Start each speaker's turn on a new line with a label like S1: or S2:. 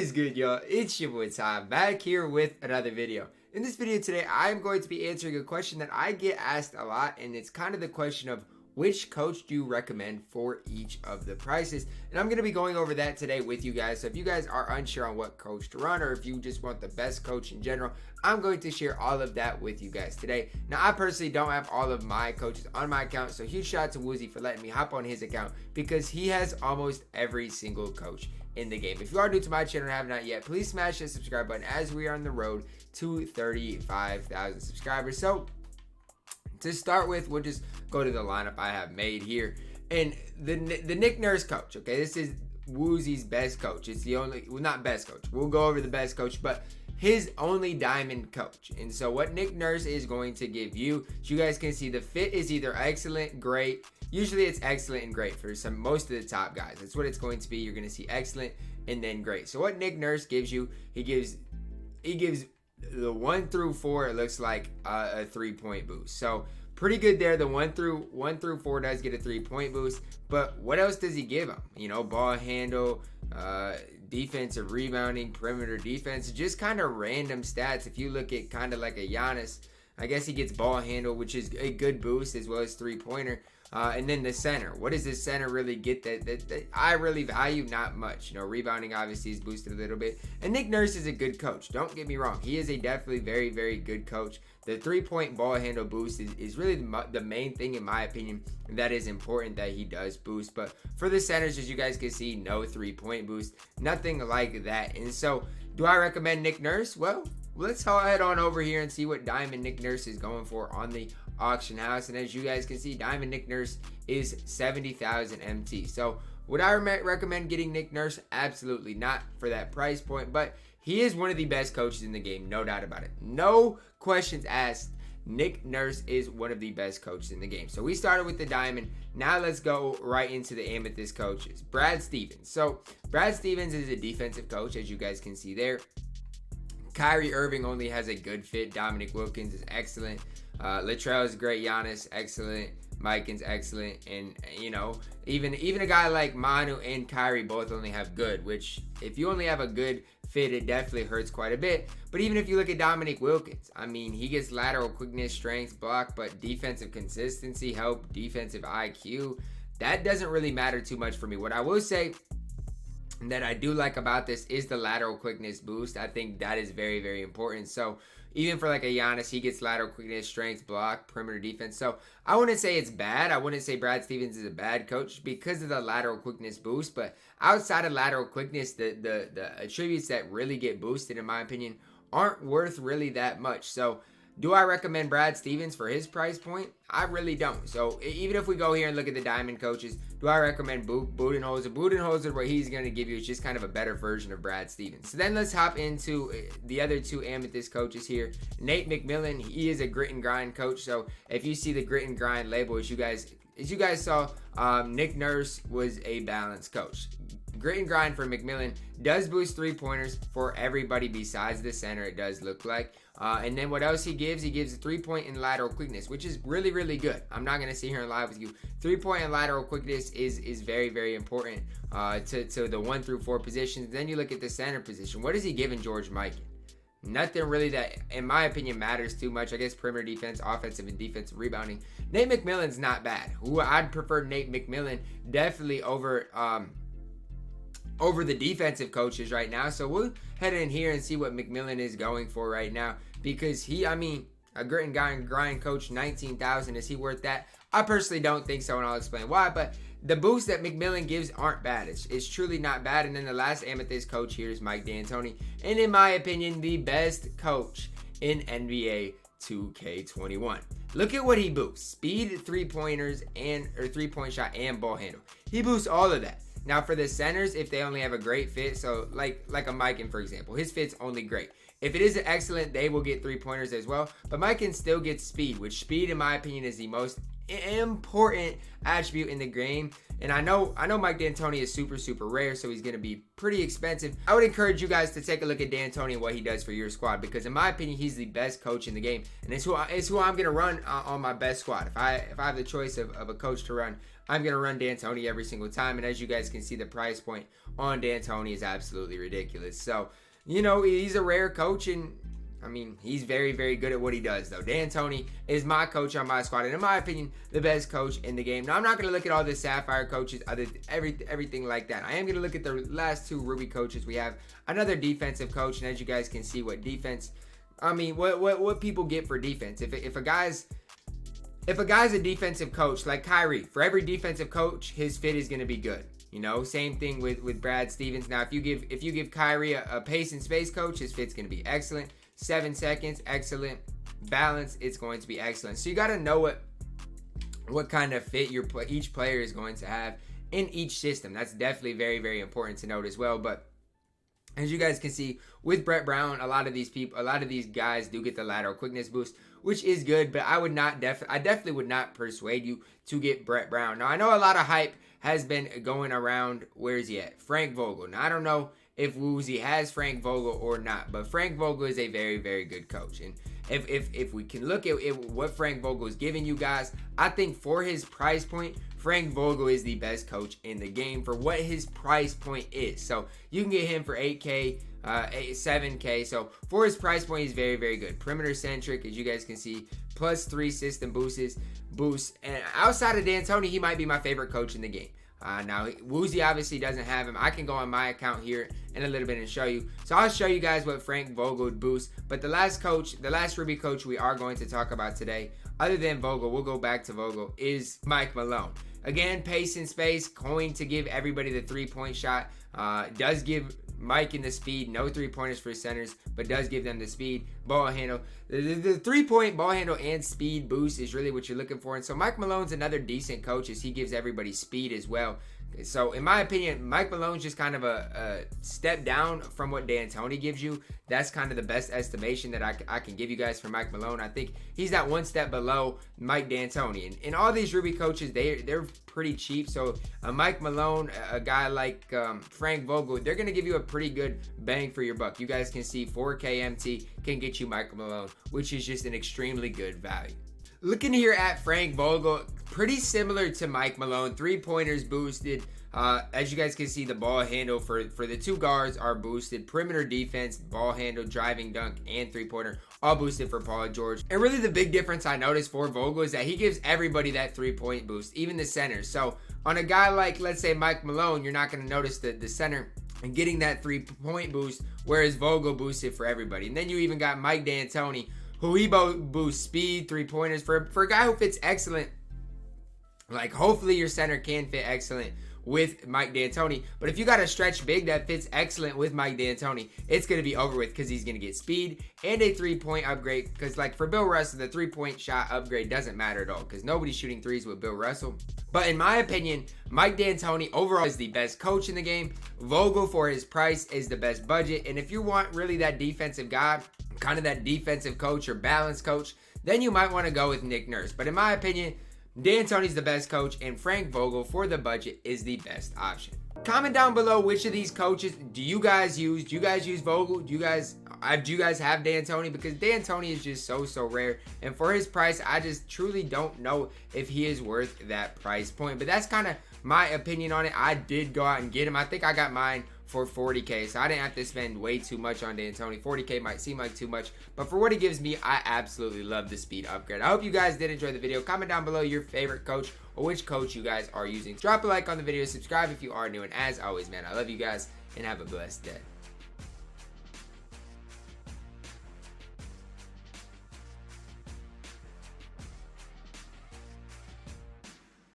S1: is good, y'all? It's your boy Ty, back here with another video. In this video today, I'm going to be answering a question that I get asked a lot, and it's kind of the question of which coach do you recommend for each of the prices? And I'm going to be going over that today with you guys. So if you guys are unsure on what coach to run, or if you just want the best coach in general, I'm going to share all of that with you guys today. Now, I personally don't have all of my coaches on my account, so huge shout out to Woozy for letting me hop on his account because he has almost every single coach in the game. If you are new to my channel and have not yet, please smash that subscribe button as we are on the road to 35,000 subscribers. So to start with, we'll just go to the lineup I have made here. And the Nick Nurse coach, okay, this is Woozy's best coach. It's the only, well, not best coach. We'll go over the best coach, but his only diamond coach. And so what Nick Nurse is going to give you, so you guys can see the fit is either excellent, great. Usually it's excellent and great for most of the top guys. That's what it's going to be. You're going to see excellent and then great. So what Nick Nurse gives you, he gives the 1 through 4, it looks like a 3-point boost. So pretty good there. The 1 through 4 does get a 3-point boost, but what else does he give him? You know, ball handle, defensive rebounding, perimeter defense, just kind of random stats. If you look at kind of like a Giannis, I guess he gets ball handle, which is a good boost, as well as 3-pointer. And then the center. What does the center really get that I really value? Not much. You know, rebounding obviously is boosted a little bit. And Nick Nurse is a good coach. Don't get me wrong. He is a definitely very, very good coach. The 3-point ball handle boost is really the main thing, in my opinion, that is important that he does boost. But for the centers, as you guys can see, no 3-point boost. Nothing like that. And so, do I recommend Nick Nurse? Well, let's head on over here and see what Diamond Nick Nurse is going for on the auction house. And as you guys can see, Diamond Nick Nurse is 70,000 MT. So would I recommend getting Nick Nurse? Absolutely not for that price point, but he is one of the best coaches in the game, no doubt about it. No questions asked. Nick Nurse is one of the best coaches in the game. So we started with the Diamond. Now let's go right into the Amethyst coaches. Brad Stevens. So Brad Stevens is a defensive coach, as you guys can see there. Kyrie Irving only has a good fit. Dominique Wilkins is excellent. Latrell is great. Giannis, excellent. Mikan's excellent. And, you know, even a guy like Manu and Kyrie both only have good, which if you only have a good fit, it definitely hurts quite a bit. But even if you look at Dominique Wilkins, I mean, he gets lateral quickness, strength, block, but defensive consistency, help, defensive IQ, that doesn't really matter too much for me. What I will say that I do like about this is the lateral quickness boost. I think that is very, very important. So even for like a Giannis, he gets lateral quickness, strength, block, perimeter defense. So I wouldn't say it's bad. I wouldn't say Brad Stevens is a bad coach because of the lateral quickness boost. But outside of lateral quickness, the attributes that really get boosted, in my opinion, aren't worth really that much. So do I recommend Brad Stevens for his price point? I really don't. So even if we go here and look at the Diamond coaches, do I recommend Budenholzer? Budenholzer, what he's going to give you is just kind of a better version of Brad Stevens. So then let's hop into the other two Amethyst coaches here. Nate McMillan, he is a grit and grind coach. So if you see the grit and grind label, as you guys saw, Nick Nurse was a balanced coach. Grit and grind for McMillan does boost 3-pointers for everybody besides the center, it does look like. And then what else he gives? He gives a 3-point and lateral quickness, which is really, really good. I'm not going to sit here and lie with you. 3-point and lateral quickness is very, very important to the 1 through 4 positions. Then you look at the center position. What is he giving George Mikan? Nothing really that, in my opinion, matters too much. I guess perimeter defense, offensive and defensive rebounding. Nate McMillan's not bad. I'd prefer Nate McMillan definitely over the defensive coaches right now. So we'll head in here and see what McMillan is going for right now, because a grit and grind coach, 19,000, is he worth that? I personally don't think so, and I'll explain why. But the boosts that McMillan gives aren't bad. It's truly not bad. And then the last Amethyst coach here is Mike D'Antoni, and in my opinion, the best coach in NBA 2K21. Look at what he boosts: speed, 3-pointers, or 3-point shot, and ball handle. He boosts all of that. Now for the centers, if they only have a great fit, so like a Mikan, for example, his fit's only great. If it isn't excellent, they will get 3-pointers as well. But Mike can still get speed, which speed, in my opinion, is the most important attribute in the game. And I know Mike D'Antoni is super rare, so he's going to be pretty expensive. I would encourage you guys to take a look at D'Antoni and what he does for your squad, because in my opinion, he's the best coach in the game, and it's who I'm going to run on my best squad. If I have the choice of a coach to run, I'm going to run D'Antoni every single time. And as you guys can see, the price point on D'Antoni is absolutely ridiculous. So, you know, he's a rare coach, and I mean, he's very good at what he does, though. D'Antoni is my coach on my squad, and in my opinion, the best coach in the game. Now, I'm not going to look at all the Sapphire coaches, everything like that. I am going to look at the last 2 Ruby coaches. We have another defensive coach, and as you guys can see, what defense, I mean, what people get for defense. If a guy's a defensive coach like Kyrie, for every defensive coach, his fit is going to be good. You know, same thing with Brad Stevens. Now, if you give Kyrie a pace and space coach, his fit's going to be excellent. 7 seconds, excellent. Balance, it's going to be excellent. So you got to know what kind of fit each player is going to have in each system. That's definitely very important to note as well. But as you guys can see with Brett Brown, a lot of these guys do get the lateral quickness boost, which is good. But I definitely would not persuade you to get Brett Brown. Now, I know a lot of hype has been going around. Where is he at? Frank Vogel. Now, I don't know if Woozy has Frank Vogel or not, but Frank Vogel is a very good coach. And if we can look at what Frank Vogel is giving you guys, I think for his price point, Frank Vogel is the best coach in the game for what his price point is. So you can get him for 8K, 7K. So for his price point, he's very good. Perimeter centric, as you guys can see, +3 system boosts. And outside of D'Antoni, he might be my favorite coach in the game. Now, Woozy obviously doesn't have him. I can go on my account here in a little bit and show you. So I'll show you guys what Frank Vogel would boost. But the last Ruby coach we are going to talk about today, other than Vogel, we'll go back to Vogel, is Mike Malone. Again, pace and space, going to give everybody the 3-point shot. Does give Mike in the speed, no 3-pointers for centers, but does give them the speed, ball handle. The 3-point ball handle and speed boost is really what you're looking for. And so Mike Malone's another decent coach, as he gives everybody speed as well. So in my opinion, Mike Malone's just kind of a step down from what D'Antoni gives you. That's kind of the best estimation that I can give you guys for Mike Malone. I think he's that one step below Mike D'Antoni. And all these Ruby coaches, they're pretty cheap. So Mike Malone, a guy like Frank Vogel, they're going to give you a pretty good bang for your buck. You guys can see 4K MT can get you Mike Malone, which is just an extremely good value. Looking here at Frank Vogel, pretty similar to Mike Malone. 3-pointers boosted. As you guys can see, the ball handle for the 2 guards are boosted. Perimeter defense, ball handle, driving dunk, and 3-pointer all boosted for Paul George. And really the big difference I noticed for Vogel is that he gives everybody that 3-point boost, even the centers. So on a guy like, let's say, Mike Malone, you're not going to notice the center and getting that 3-point boost, whereas Vogel boosted for everybody. And then you even got Mike D'Antoni, who he boosts speed, 3-pointers. For a guy who fits excellent, like hopefully your center can fit excellent with Mike D'Antoni. But if you got a stretch big that fits excellent with Mike D'Antoni, it's going to be over with, because he's going to get speed and a 3-point upgrade. Because like for Bill Russell, the 3-point shot upgrade doesn't matter at all, because nobody's shooting threes with Bill Russell. But in my opinion, Mike D'Antoni overall is the best coach in the game. Vogel, for his price, is the best budget. And if you want really that defensive guy, kind of that defensive coach or balanced coach, then you might want to go with Nick Nurse. But in my opinion, D'Antoni's the best coach, and Frank Vogel for the budget is the best option. Comment down below which of these coaches do you guys use. Do you guys use Vogel? Do you guys have D'Antoni? Because D'Antoni is just so rare, and for his price, I just truly don't know if he is worth that price point. But that's kind of my opinion on it. I did go out and get him. I think I got mine for 40K, so I didn't have to spend way too much on D'Antoni. 40K might seem like too much, but for what it gives me, I absolutely love the speed upgrade. I hope you guys did enjoy the video. Comment down below your favorite coach or which coach you guys are using. Drop a like on the video, subscribe if you are new, and as always, man, I love you guys, and have a blessed day.